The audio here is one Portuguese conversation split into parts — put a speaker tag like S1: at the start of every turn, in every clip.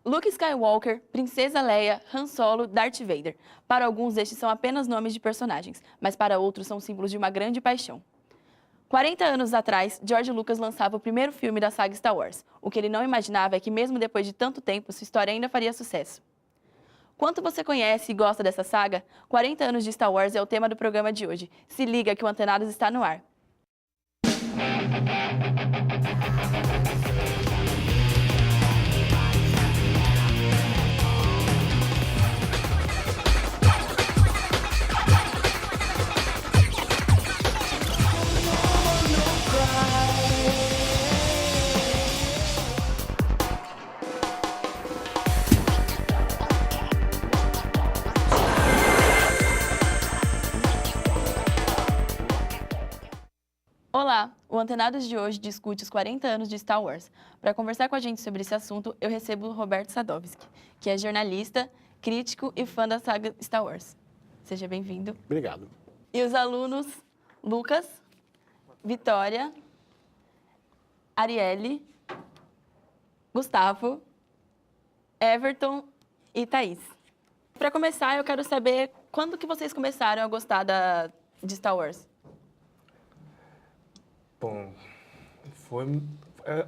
S1: Luke Skywalker, Princesa Leia, Han Solo, Darth Vader. Para alguns, estes são apenas nomes de personagens, mas para outros são símbolos de uma grande paixão. 40 anos atrás, George Lucas lançava o primeiro filme da saga Star Wars. O que ele não imaginava é que, mesmo depois de tanto tempo, sua história ainda faria sucesso. Quanto você conhece e gosta dessa saga? 40 anos de Star Wars é o tema do programa de hoje. Se liga que o Antenados está no ar. Olá, o Antenados de hoje discute os 40 anos de Star Wars. Para conversar com a gente sobre esse assunto, eu recebo o Roberto Sadowski, que é jornalista, crítico e fã da saga Star Wars. Seja bem-vindo.
S2: Obrigado.
S1: E os alunos Lucas, Vitória, Arielle, Gustavo, Everton e Thaís. Para começar, eu quero saber quando que vocês começaram a gostar de Star Wars?
S3: Bom,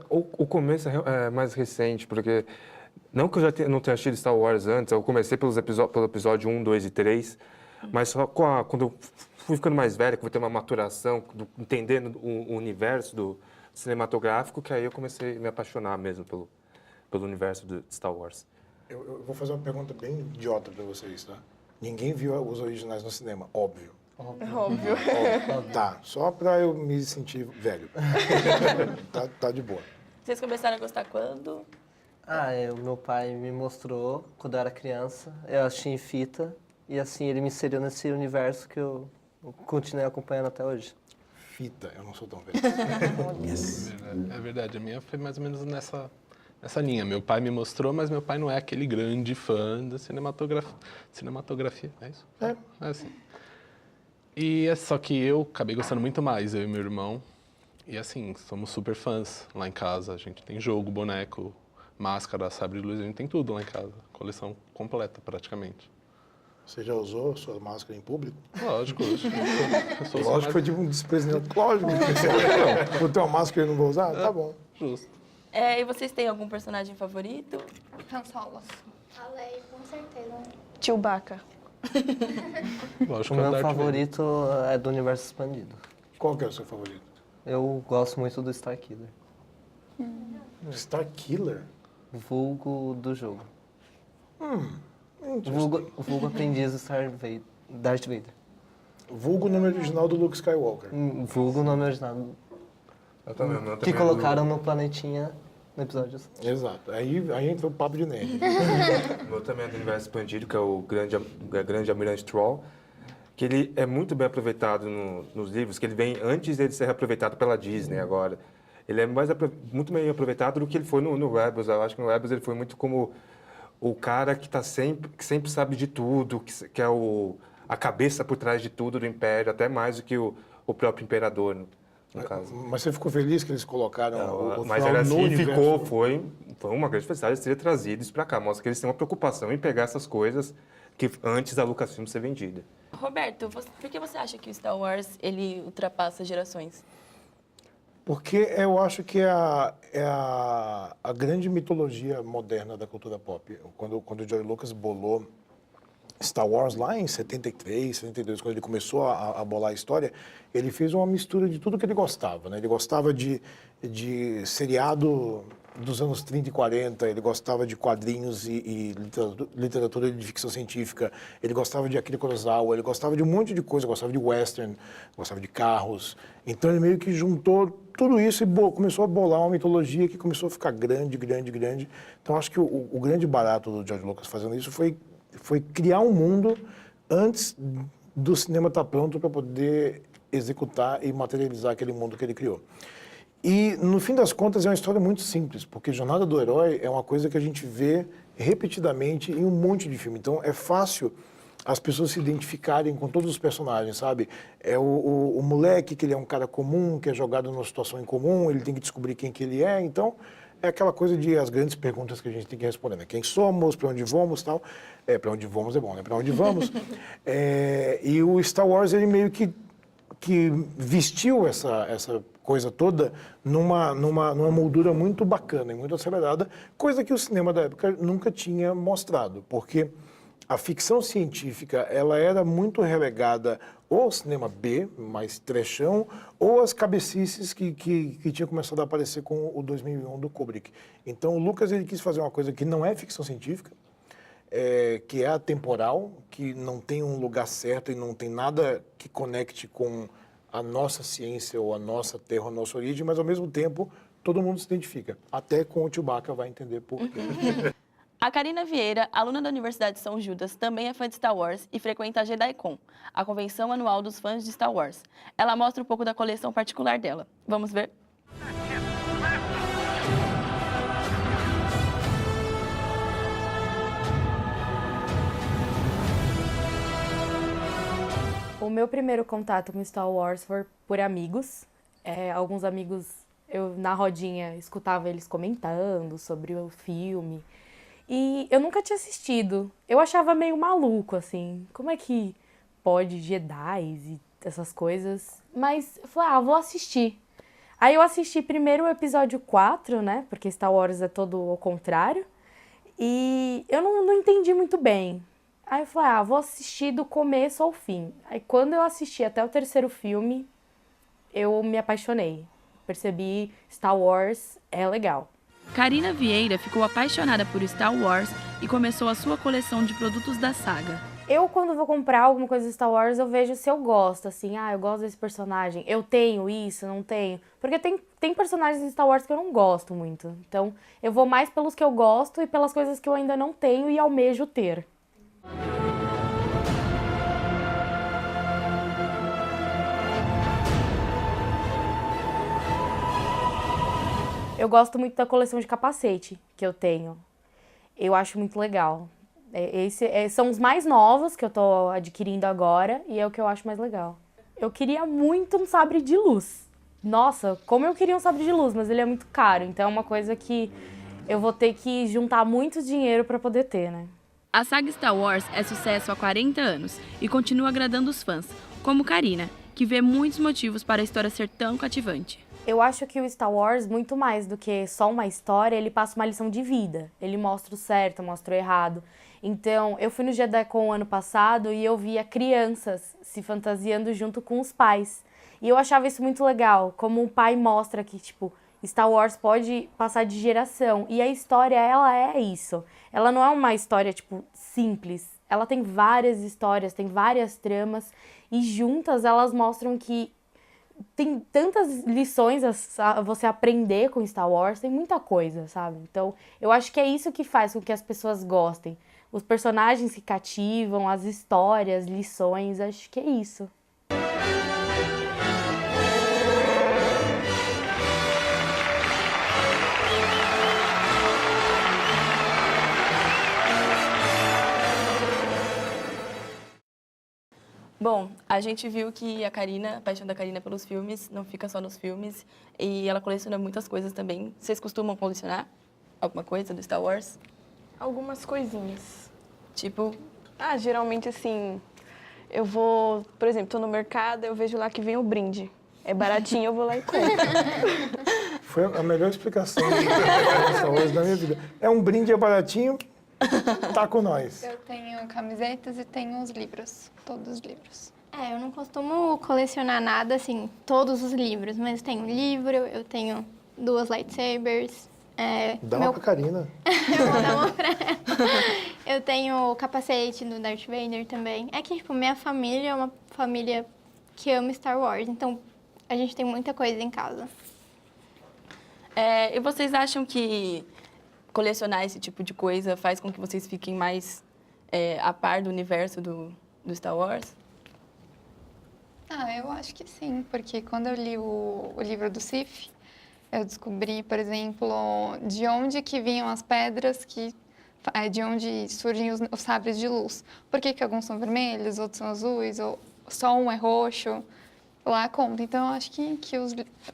S3: o começo é mais recente, porque não que eu já não tenha assistido Star Wars antes, eu comecei pelo episódio 1, 2 e 3, mas só quando eu fui ficando mais velho, que eu fui ter uma maturação, entendendo o universo do cinematográfico, que aí eu comecei a me apaixonar mesmo pelo universo de Star Wars.
S2: Eu vou fazer uma pergunta bem idiota para vocês, tá? Ninguém viu os originais no cinema, óbvio.
S1: Óbvio.
S2: Tá, só para eu me sentir velho. tá de boa.
S1: Vocês começaram a gostar quando?
S4: O meu pai me mostrou quando eu era criança, eu assisti em fita, e assim ele me inseriu nesse universo que eu continuei acompanhando até hoje.
S2: Fita, eu não sou tão velho.
S5: Yes. É verdade, a minha foi mais ou menos nessa linha. Meu pai me mostrou, mas meu pai não é aquele grande fã da cinematografia, é isso? É assim. E é só que eu acabei gostando muito mais, eu e meu irmão. E assim, somos super fãs lá em casa. A gente tem jogo, boneco, máscara, sabre de luz, a gente tem tudo lá em casa. Coleção completa, praticamente.
S2: Você já usou sua máscara em público?
S5: Lógico.
S2: Lógico que foi tipo um desprezimento. Lógico. Vou ter uma máscara e não vou usar? Tá bom.
S5: Justo.
S1: E vocês têm algum personagem favorito?
S6: Han Solo.
S7: A Leia, com certeza.
S1: Chewbacca.
S5: Lógico
S4: O
S5: que é
S4: meu
S5: o Darth Vader.
S4: favorito é do universo expandido.
S2: Qual que é o seu favorito?
S4: Eu gosto muito do Starkiller,
S2: Starkiller?
S4: vulgo do jogo.
S2: Interesting.
S4: Vulgo aprendiz do Darth Vader.
S2: Vulgo o nome original do Luke Skywalker.
S4: Vulgo o nome original
S3: Eu também,
S4: que colocaram no planetinha no episódio.
S2: Exato. Aí entra o papo de nerd.
S3: O meu também é do universo expandido, que é o grande Almirante Troll, que ele é muito bem aproveitado nos livros, que ele vem antes dele ser aproveitado pela Disney agora. Ele é muito bem aproveitado do que ele foi no Rebels. Eu acho que no Rebels ele foi muito como o cara que sempre sabe de tudo, que é a cabeça por trás de tudo do Império, até mais do que o próprio Imperador, no caso.
S2: Mas você ficou feliz que eles colocaram o
S3: Mas
S2: Thrawn
S3: era
S2: no
S3: assim,
S2: universo?
S3: foi uma grande felicidade ser trazido isso para cá. Mostra que eles têm uma preocupação em pegar essas coisas que antes da Lucasfilm ser vendida.
S1: Roberto, por que você acha que o Star Wars ele ultrapassa gerações?
S2: Porque eu acho que é a grande mitologia moderna da cultura pop. Quando o George Lucas bolou Star Wars lá em 73, 72, quando ele começou a bolar a história, ele fez uma mistura de tudo que ele gostava, né? Ele gostava de seriado dos anos 30 e 40, ele gostava de quadrinhos e literatura de ficção científica, ele gostava de Akira Kurosawa, ele gostava de um monte de coisa, gostava de western, gostava de carros. Então ele meio que juntou tudo isso e começou a bolar uma mitologia que começou a ficar grande, grande, grande. Então acho que o grande barato do George Lucas fazendo isso foi criar um mundo antes do cinema estar pronto para poder executar e materializar aquele mundo que ele criou. E, no fim das contas, é uma história muito simples, porque Jornada do Herói é uma coisa que a gente vê repetidamente em um monte de filme. Então, é fácil as pessoas se identificarem com todos os personagens, sabe? É o moleque, que ele é um cara comum, que é jogado numa situação incomum, ele tem que descobrir quem que ele é. Então, é aquela coisa de as grandes perguntas que a gente tem que responder, né? Quem somos, para onde vamos, tal. Para onde vamos é bom, né? Para onde vamos. E o Star Wars, ele meio que vestiu essa coisa toda numa moldura muito bacana e muito acelerada, coisa que o cinema da época nunca tinha mostrado, porque a ficção científica ela era muito relegada ou ao cinema B, mais trechão, ou às cabecices que tinha começado a aparecer com o 2001 do Kubrick. Então o Lucas ele quis fazer uma coisa que não é ficção científica, que é atemporal, que não tem um lugar certo e não tem nada que conecte com a nossa ciência ou a nossa terra, a nossa origem, mas ao mesmo tempo todo mundo se identifica. Até com o Chewbacca vai entender por quê.
S1: A Karina Vieira, aluna da Universidade de São Judas, também é fã de Star Wars e frequenta a JediCon, a convenção anual dos fãs de Star Wars. Ela mostra um pouco da coleção particular dela. Vamos ver?
S6: O meu primeiro contato com Star Wars foi por amigos. Alguns amigos, eu na rodinha escutava eles comentando sobre o filme. E eu nunca tinha assistido. Eu achava meio maluco, assim. Como é que pode Jedi e essas coisas? Mas eu falei, vou assistir. Aí eu assisti primeiro o episódio 4, né? Porque Star Wars é todo ao contrário. E eu não entendi muito bem. Aí eu falei, vou assistir do começo ao fim. Aí quando eu assisti até o terceiro filme, eu me apaixonei. Percebi, Star Wars é legal.
S1: Karina Vieira ficou apaixonada por Star Wars e começou a sua coleção de produtos da saga.
S6: Eu, quando vou comprar alguma coisa de Star Wars, eu vejo se eu gosto, assim, eu gosto desse personagem, eu tenho isso, não tenho. Porque tem personagens de Star Wars que eu não gosto muito. Então, eu vou mais pelos que eu gosto e pelas coisas que eu ainda não tenho e almejo ter. Eu gosto muito da coleção de capacete que eu tenho. Eu acho muito legal. São os mais novos que eu tô adquirindo agora e é o que eu acho mais legal. Eu queria muito um sabre de luz. Nossa, como eu queria um sabre de luz, mas ele é muito caro. Então é uma coisa que eu vou ter que juntar muito dinheiro para poder ter, né?
S1: A saga Star Wars é sucesso há 40 anos e continua agradando os fãs, como Karina, que vê muitos motivos para a história ser tão cativante.
S6: Eu acho que o Star Wars, muito mais do que só uma história, ele passa uma lição de vida. Ele mostra o certo, mostra o errado. Então, eu fui no JediCon ano passado e eu via crianças se fantasiando junto com os pais. E eu achava isso muito legal, como o pai mostra que, Star Wars pode passar de geração. E a história, ela é isso. Ela não é uma história, simples. Ela tem várias histórias, tem várias tramas. E juntas, elas mostram que tem tantas lições a você aprender com Star Wars, tem muita coisa, sabe? Então, eu acho que é isso que faz com que as pessoas gostem. Os personagens que cativam, as histórias, lições, acho que é isso.
S1: Bom, a gente viu que a paixão da Karina pelos filmes não fica só nos filmes e ela coleciona muitas coisas também. Vocês costumam colecionar alguma coisa do Star Wars?
S8: Algumas coisinhas.
S1: Tipo,
S8: Geralmente assim, eu vou, por exemplo, tô no mercado, eu vejo lá que vem o brinde. É baratinho, eu vou lá e compro.
S2: Foi a melhor explicação de Star Wars da minha vida. É um brinde, é baratinho, tá com nós.
S7: Eu tenho camisetas e tenho os livros, todos os livros. Eu não costumo colecionar nada, assim, todos os livros, mas tenho livro, eu tenho 2 lightsabers.
S2: Dá uma pra Karina.
S7: Eu vou dar uma pra ela. Eu tenho o capacete do Darth Vader também. É que, minha família é uma família que ama Star Wars, então a gente tem muita coisa em casa.
S1: e vocês acham que colecionar esse tipo de coisa faz com que vocês fiquem mais a par do universo do Star Wars?
S9: Eu acho que sim, porque quando eu li o livro do Sith, eu descobri, por exemplo, de onde que vinham as pedras, de onde surgem os sabres de luz. Por que alguns são vermelhos, outros são azuis, ou só um é roxo. lá conta. Então, eu acho que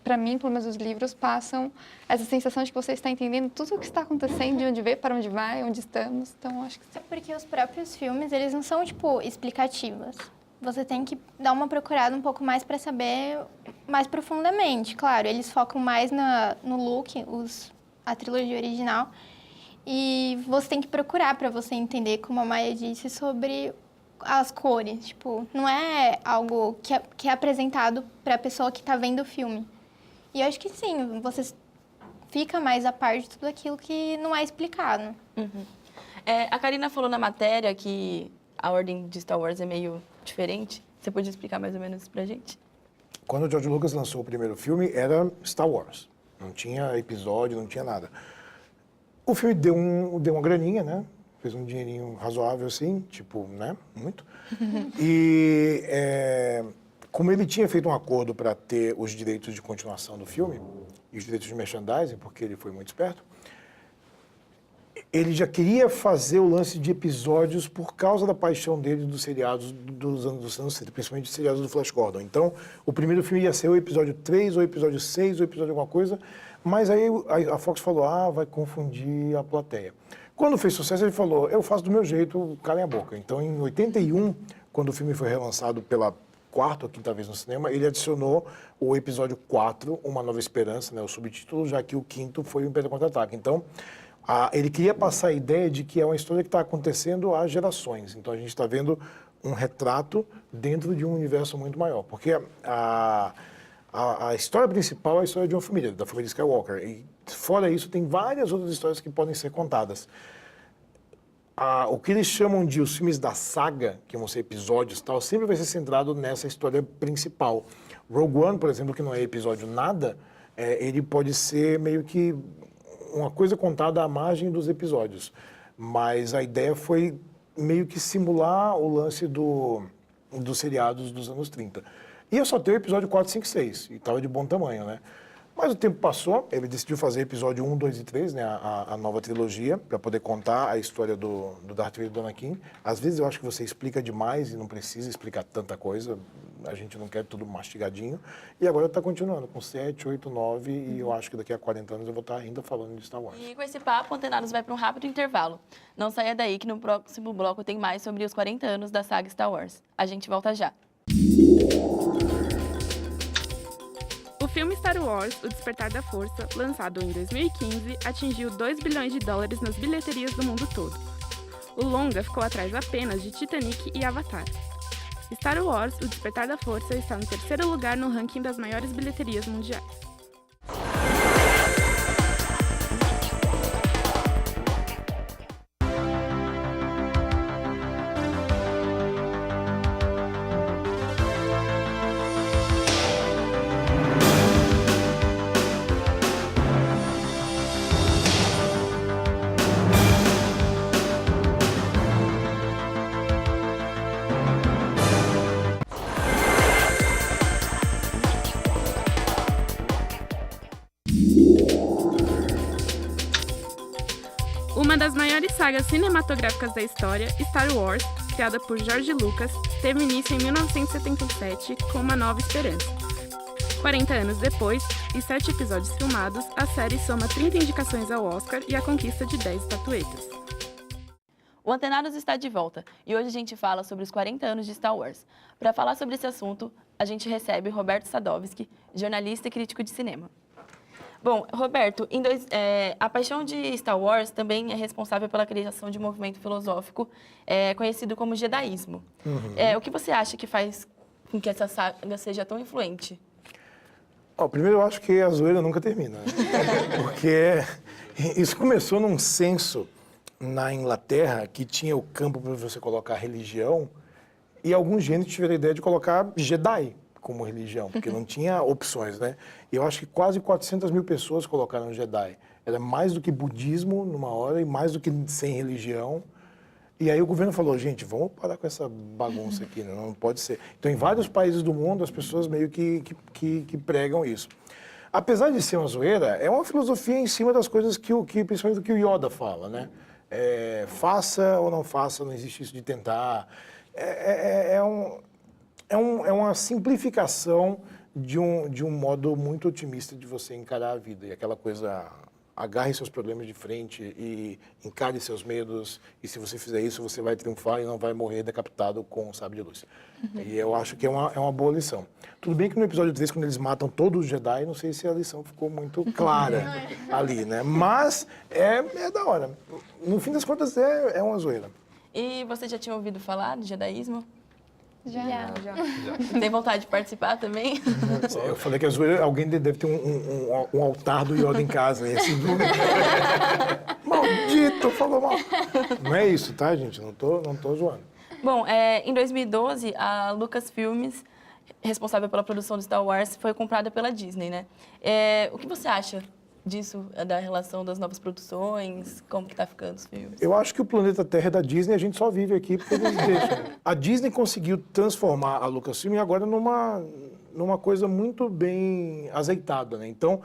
S9: para mim, pelo menos os livros, passam essa sensação de que você está entendendo tudo o que está acontecendo, de onde veio, para onde vai, onde estamos. Então, eu acho que...
S7: É porque os próprios filmes, eles não são, tipo, explicativos. Você tem que dar uma procurada um pouco mais para saber mais profundamente. Claro, eles focam mais no look, a trilogia original. E você tem que procurar para você entender, como a Maia disse, sobre as cores. Tipo, não é algo que é apresentado para a pessoa que está vendo o filme. E eu acho que sim, você fica mais a par de tudo aquilo que não é explicado.
S1: A Karina falou na matéria que a ordem de Star Wars é meio diferente. Você podia explicar mais ou menos pra gente?
S2: Quando o George Lucas lançou o primeiro filme, era Star Wars. Não tinha episódio, não tinha nada. O filme deu uma graninha, né? Fez um dinheirinho razoável, assim, tipo, né? Muito. E como ele tinha feito um acordo para ter os direitos de continuação do filme e os direitos de merchandising, porque ele foi muito esperto, ele já queria fazer o lance de episódios por causa da paixão dele dos seriados dos anos 60, principalmente os seriados do Flash Gordon. Então, o primeiro filme ia ser o episódio 3, ou o episódio 6, ou o episódio alguma coisa, mas aí a Fox falou, vai confundir a plateia. Quando fez sucesso, ele falou, eu faço do meu jeito, calem a boca. Então, em 81, quando o filme foi relançado pela quarta ou quinta vez no cinema, ele adicionou o episódio 4, Uma Nova Esperança, né, o subtítulo, já que o quinto foi o Império Contra-Ataque. Então, ele queria passar a ideia de que é uma história que está acontecendo há gerações. Então, a gente está vendo um retrato dentro de um universo muito maior. Porque a história principal é a história de uma família, da família Skywalker. E, fora isso, tem várias outras histórias que podem ser contadas. O que eles chamam de os filmes da saga, que vão ser episódios e tal, sempre vai ser centrado nessa história principal. Rogue One, por exemplo, que não é episódio nada, ele pode ser meio que uma coisa contada à margem dos episódios. Mas a ideia foi meio que simular o lance dos seriados dos anos 30. Ia só ter o episódio 4, 5 e 6, e estava de bom tamanho, né? Mas o tempo passou, ele decidiu fazer episódio 1, 2 e 3, né, a nova trilogia, para poder contar a história do Darth Vader e do Anakin. Às vezes eu acho que você explica demais e não precisa explicar tanta coisa, a gente não quer tudo mastigadinho. E agora está continuando com 7, 8, 9, e eu acho que daqui a 40 anos eu vou estar ainda falando de Star Wars.
S1: E com esse papo, Antenados vai para um rápido intervalo. Não saia daí que no próximo bloco tem mais sobre os 40 anos da saga Star Wars. A gente volta já.
S10: O filme Star Wars, O Despertar da Força, lançado em 2015, atingiu 2 bilhões de dólares nas bilheterias do mundo todo. O longa ficou atrás apenas de Titanic e Avatar. Star Wars, O Despertar da Força está no terceiro lugar no ranking das maiores bilheterias mundiais. Uma das maiores sagas cinematográficas da história, Star Wars, criada por George Lucas, teve início em 1977 com Uma Nova Esperança. 40 anos depois, e 7 episódios filmados, a série soma 30 indicações ao Oscar e a conquista de 10 estatuetas.
S1: O Antenados está de volta e hoje a gente fala sobre os 40 anos de Star Wars. Para falar sobre esse assunto, a gente recebe Roberto Sadowski, jornalista e crítico de cinema. Bom, Roberto, a paixão de Star Wars também é responsável pela criação de um movimento filosófico conhecido como Jediísmo. O que você acha que faz com que essa saga seja tão influente?
S2: Primeiro, eu acho que a zoeira nunca termina, né? Porque isso começou num censo na Inglaterra que tinha o campo para você colocar religião e alguns gênios tiveram a ideia de colocar Jedi como religião, porque não tinha opções, né? E eu acho que quase 400 mil pessoas colocaram Jedi. Era mais do que budismo numa hora e mais do que sem religião. E aí o governo falou, gente, vamos parar com essa bagunça aqui, né? Não pode ser. Então, em vários países do mundo, as pessoas meio que pregam isso. Apesar de ser uma zoeira, é uma filosofia em cima das coisas principalmente do que o Yoda fala, né? Faça ou não faça, não existe isso de tentar. é uma simplificação de um modo muito otimista de você encarar a vida. E aquela coisa, agarre seus problemas de frente e encare seus medos. E se você fizer isso, você vai triunfar e não vai morrer decapitado com um sabre de luz. E eu acho que é uma boa lição. Tudo bem que no episódio 3, quando eles matam todos os Jedi, não sei se a lição ficou muito clara ali, né? Mas é da hora. No fim das contas, é uma zoeira.
S1: E você já tinha ouvido falar do jedaísmo?
S7: Já.
S1: Tem vontade de participar também?
S2: Eu falei que a zoeira, alguém deve ter um altar do Yoda em casa. E assim, maldito, falou mal. Não é isso, tá, gente? Não tô zoando.
S1: Bom, em 2012, a Lucasfilmes, responsável pela produção do Star Wars, foi comprada pela Disney, né? O que você acha disso, da relação das novas produções? Como que tá ficando os filmes?
S2: Eu acho que o planeta Terra é da Disney, a gente só vive aqui porque eles deixam. A Disney conseguiu transformar a Lucasfilm agora numa coisa muito bem azeitada, né? Então,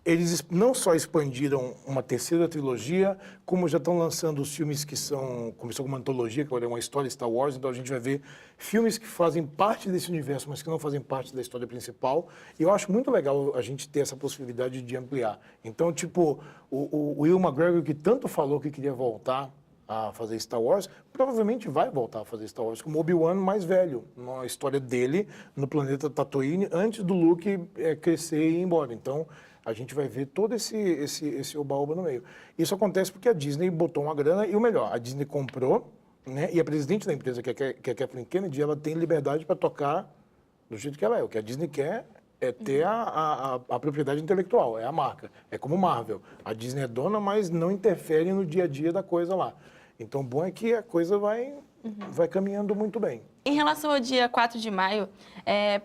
S2: eles não só expandiram uma terceira trilogia, como já estão lançando os filmes que começou com uma antologia, que agora é uma história Star Wars, então a gente vai ver filmes que fazem parte desse universo, mas que não fazem parte da história principal. E eu acho muito legal a gente ter essa possibilidade de ampliar. Então, tipo, o Ewan McGregor, que tanto falou que queria voltar a fazer Star Wars, provavelmente vai voltar a fazer Star Wars como Obi-Wan mais velho, na história dele no planeta Tatooine, antes do Luke crescer e ir embora. Então, a gente vai ver todo esse oba-oba no meio. Isso acontece porque a Disney botou uma grana e o melhor, a Disney comprou, né? E a presidente da empresa, que é a Kathleen Kennedy, ela tem liberdade para tocar do jeito que ela é. O que a Disney quer é ter a propriedade intelectual, é a marca. É como Marvel. A Disney é dona, mas não interfere no dia a dia da coisa lá. Então, o bom é que a coisa vai caminhando muito bem.
S1: Em relação ao dia 4 de maio,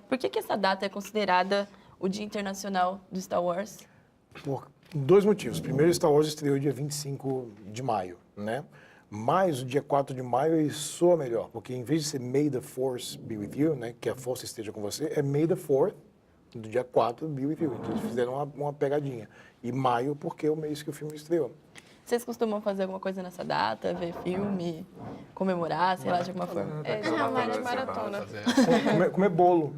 S1: por que essa data é considerada o Dia Internacional do Star Wars?
S2: Por dois motivos. Primeiro, Star Wars estreou dia 25 de maio, né? Mas o dia 4 de maio ele soa melhor, porque em vez de ser May the Force be with you, né? Que a força esteja com você, é May the 4th, do dia 4 be with you. Então, eles fizeram uma pegadinha. E maio, porque é o mês que o filme estreou.
S1: Vocês costumam fazer alguma coisa nessa data? Ver filme, comemorar, sei lá, de alguma forma?
S8: Geralmente maratona.
S2: Comer bolo.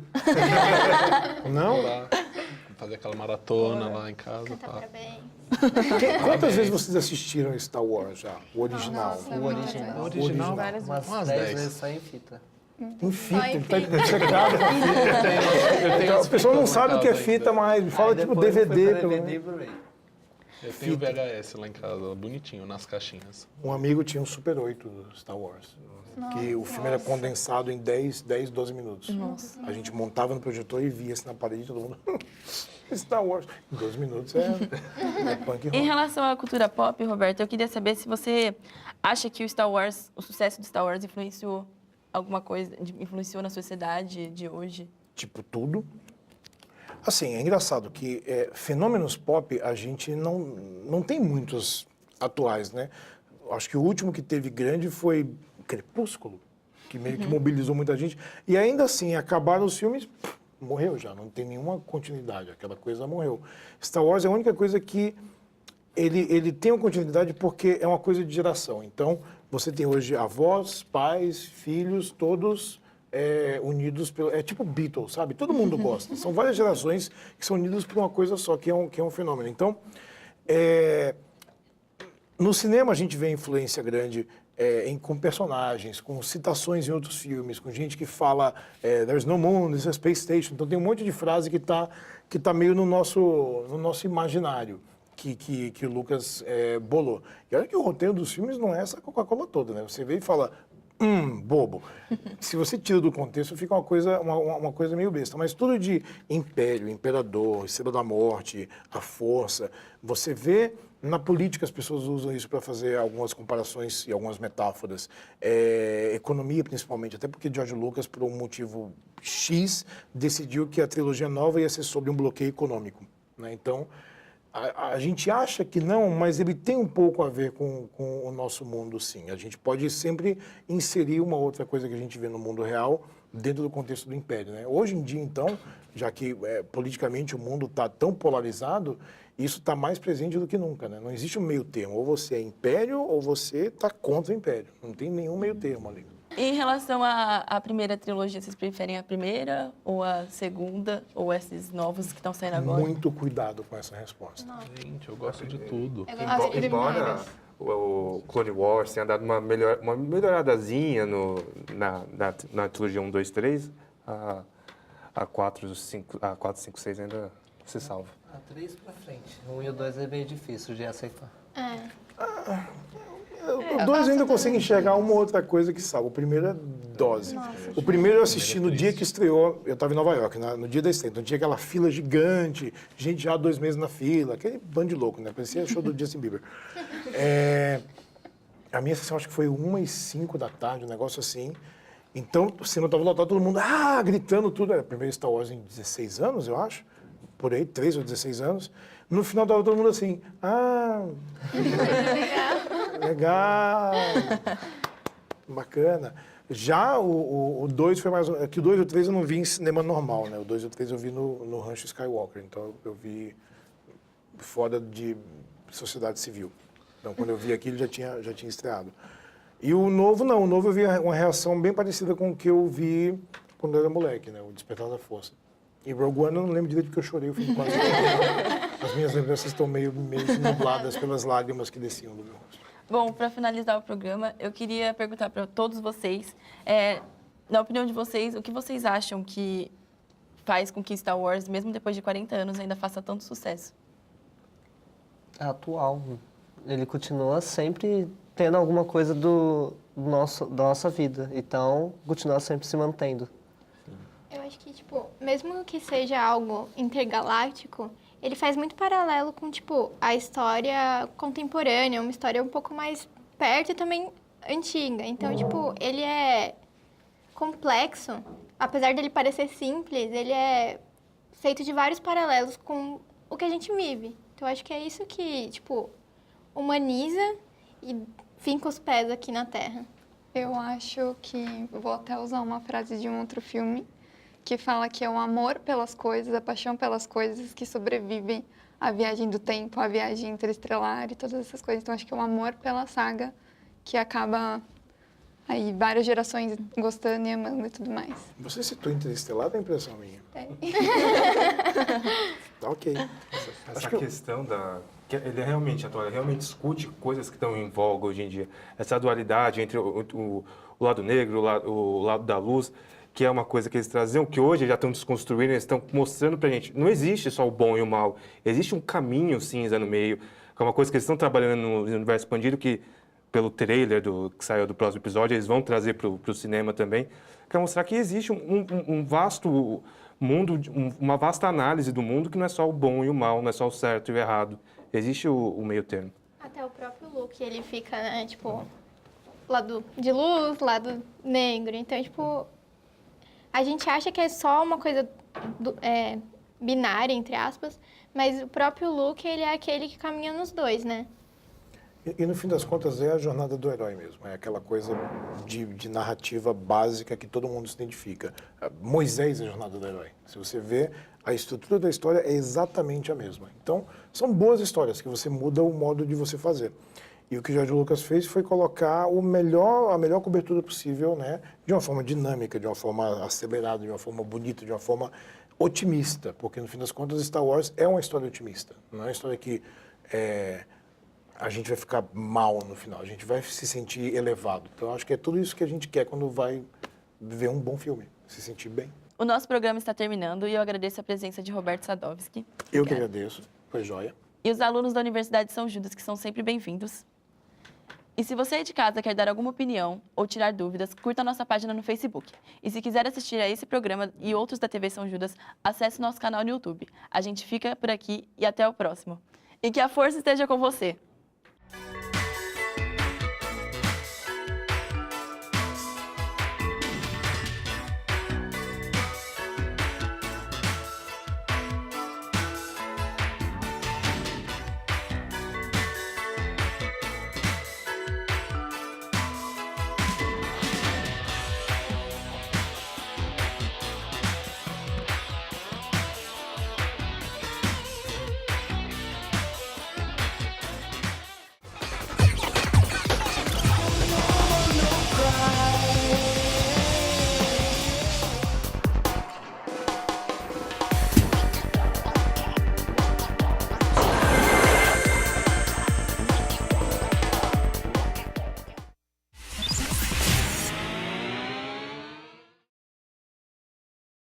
S2: Não?
S5: Fazer aquela maratona lá em casa.
S7: Cantar
S5: Tá.
S7: parabéns.
S2: Quantas vezes vocês assistiram Star Wars já? O original?
S7: Nossa,
S4: O original.
S5: Original.
S4: Umas
S5: Umas
S4: 10
S5: 10.
S4: vezes só em fita.
S2: Em fita,
S7: Só em
S2: ele tá
S7: fita.
S2: checado. Então, a pessoa não sabe o que é fita, mas fala
S4: Aí
S2: tipo
S4: depois
S2: DVD.
S4: foi pra
S2: Pelo
S4: DVD e
S2: menos.
S4: Blu-ray.
S5: Eu tenho o VHS lá em casa, bonitinho, nas caixinhas.
S2: Um amigo tinha um Super 8 do Star Wars. Que o filme era condensado em 10, 12 minutos.
S1: Nossa.
S2: A gente montava no projetor e via assim na parede, todo mundo... Star Wars. Em 12 minutos é punk
S1: Em
S2: rock.
S1: relação à cultura pop, Roberto, eu queria saber se você acha que o sucesso do Star Wars influenciou alguma coisa, influenciou na sociedade de hoje?
S2: Tipo, tudo. Assim, é engraçado que fenômenos pop a gente não tem muitos atuais, né? Acho que o último que teve grande foi Crepúsculo, que meio que mobilizou muita gente. E ainda assim, acabaram os filmes, morreu já, não tem nenhuma continuidade, aquela coisa morreu. Star Wars é a única coisa que ele tem uma continuidade porque é uma coisa de geração. Então, você tem hoje avós, pais, filhos, todos unidos pelo... É tipo Beatles, sabe? Todo mundo gosta. São várias gerações que são unidas por uma coisa só, que é um fenômeno. Então, no cinema a gente vê influência grande com personagens, com citações em outros filmes, com gente que fala There's no moon, there's a space station. Então tem um monte de frase que tá meio no nosso imaginário, que o Lucas bolou. E olha que o roteiro dos filmes não é essa Coca-Cola toda, né? Você vê e fala, bobo. Se você tira do contexto, fica uma coisa meio besta. Mas tudo de império, imperador, estrela da morte, a força, você vê na política as pessoas usam isso para fazer algumas comparações e algumas metáforas. Economia, principalmente, até porque George Lucas, por um motivo X, decidiu que a trilogia nova ia ser sobre um bloqueio econômico, né? Então, a gente acha que não, mas ele tem um pouco a ver com o nosso mundo, sim. A gente pode sempre inserir uma outra coisa que a gente vê no mundo real dentro do contexto do império, né? Hoje em dia, então, já que politicamente o mundo está tão polarizado, isso está mais presente do que nunca, né? Não existe um meio termo. Ou você é império ou você está contra o império. Não tem nenhum meio termo ali.
S1: Em relação à primeira trilogia, vocês preferem a primeira ou a segunda? Ou esses novos que estão saindo agora?
S2: Muito cuidado com essa resposta.
S5: Gente, eu gosto de tudo.
S9: Eu gosto das
S3: Embora
S9: primeiras.
S3: o Clone Wars tenha dado uma melhoradazinha na trilogia 1, 2, 3, a 4, 5, 6 ainda se salva.
S4: A 3 pra frente. O 1 e o 2 é meio difícil de aceitar.
S2: O 2 ainda consegue enxergar uma outra coisa que salva. O primeiro é dose. O primeiro eu assisti no dia que estreou, eu estava em Nova York, no dia da estreia. Então tinha aquela fila gigante, gente já há 2 meses na fila, aquele bando de louco, né? Parecia show do Justin Bieber. A minha sessão acho que foi 1h05 da tarde, um negócio assim. Então o cinema estava lotado, todo mundo gritando tudo. Era o primeiro Star Wars em 16 anos, eu acho. Por aí, 13 ou 16 anos. No final estava todo mundo assim, legal, bacana. Já o 2 foi mais... Que o 2 e o 3 eu não vi em cinema normal, né? O 2 e o 3 eu vi no Rancho Skywalker. Então eu vi fora de sociedade civil. Então quando eu vi aqui ele já tinha estreado. E o novo não, o novo eu vi uma reação bem parecida com o que eu vi quando eu era moleque, né? O Despertar da Força. E Rogue One eu não lembro direito porque eu chorei o filme quase todo. As minhas lembranças estão meio nubladas pelas lágrimas que desciam do meu rosto.
S1: Bom, para finalizar o programa, eu queria perguntar para todos vocês, na opinião de vocês, o que vocês acham que faz com que Star Wars, mesmo depois de 40 anos, ainda faça tanto sucesso?
S4: É atual. Ele continua sempre tendo alguma coisa da nossa vida. Então, continua sempre se mantendo.
S7: Eu acho que, tipo, mesmo que seja algo intergaláctico, ele faz muito paralelo com, tipo, a história contemporânea, uma história um pouco mais perto e também antiga. Então, tipo, ele é complexo, apesar dele parecer simples, ele é feito de vários paralelos com o que a gente vive. Então, eu acho que é isso que, tipo, humaniza e finca os pés aqui na Terra.
S9: Eu acho que... Vou até usar uma frase de um outro filme, que fala que é o amor pelas coisas, a paixão pelas coisas que sobrevivem à viagem do tempo, à viagem interestelar e todas essas coisas. Então, acho que é o amor pela saga que acaba aí várias gerações gostando e amando e tudo mais.
S2: Você citou Interestelar, é impressão minha? Tá ok.
S3: Essa questão que ele é realmente atual, ele realmente discute coisas que estão em voga hoje em dia. Essa dualidade entre o lado negro, o lado da luz, que é uma coisa que eles traziam, que hoje já estão desconstruindo, eles estão mostrando pra gente. Não existe só o bom e o mal. Existe um caminho cinza no meio, que é uma coisa que eles estão trabalhando no universo expandido, que pelo trailer que saiu do próximo episódio, eles vão trazer pro cinema também, que é mostrar que existe um vasto mundo, uma vasta análise do mundo, que não é só o bom e o mal, não é só o certo e o errado. Existe o meio termo.
S7: Até o próprio Luke, ele fica, né, tipo, lado de luz, lado negro. Então, tipo, a gente acha que é só uma coisa binária, entre aspas, mas o próprio Luke, ele é aquele que caminha nos dois, né?
S2: E no fim das contas é a jornada do herói mesmo, é aquela coisa de narrativa básica que todo mundo se identifica. Moisés é a jornada do herói. Se você vê, a estrutura da história é exatamente a mesma. Então, são boas histórias que você muda o modo de você fazer. E o que o George Lucas fez foi colocar a melhor cobertura possível, né? De uma forma dinâmica, de uma forma acelerada, de uma forma bonita, de uma forma otimista. Porque, no fim das contas, Star Wars é uma história otimista. Não é uma história que a gente vai ficar mal no final, a gente vai se sentir elevado. Então, acho que é tudo isso que a gente quer quando vai ver um bom filme, se sentir bem.
S1: O nosso programa está terminando e eu agradeço a presença de Roberto Sadowski.
S2: Eu que agradeço, foi joia.
S1: E os alunos da Universidade de São Judas, que são sempre bem-vindos. E se você aí de casa quer dar alguma opinião ou tirar dúvidas, curta a nossa página no Facebook. E se quiser assistir a esse programa e outros da TV São Judas, acesse o nosso canal no YouTube. A gente fica por aqui e até o próximo. E que a força esteja com você!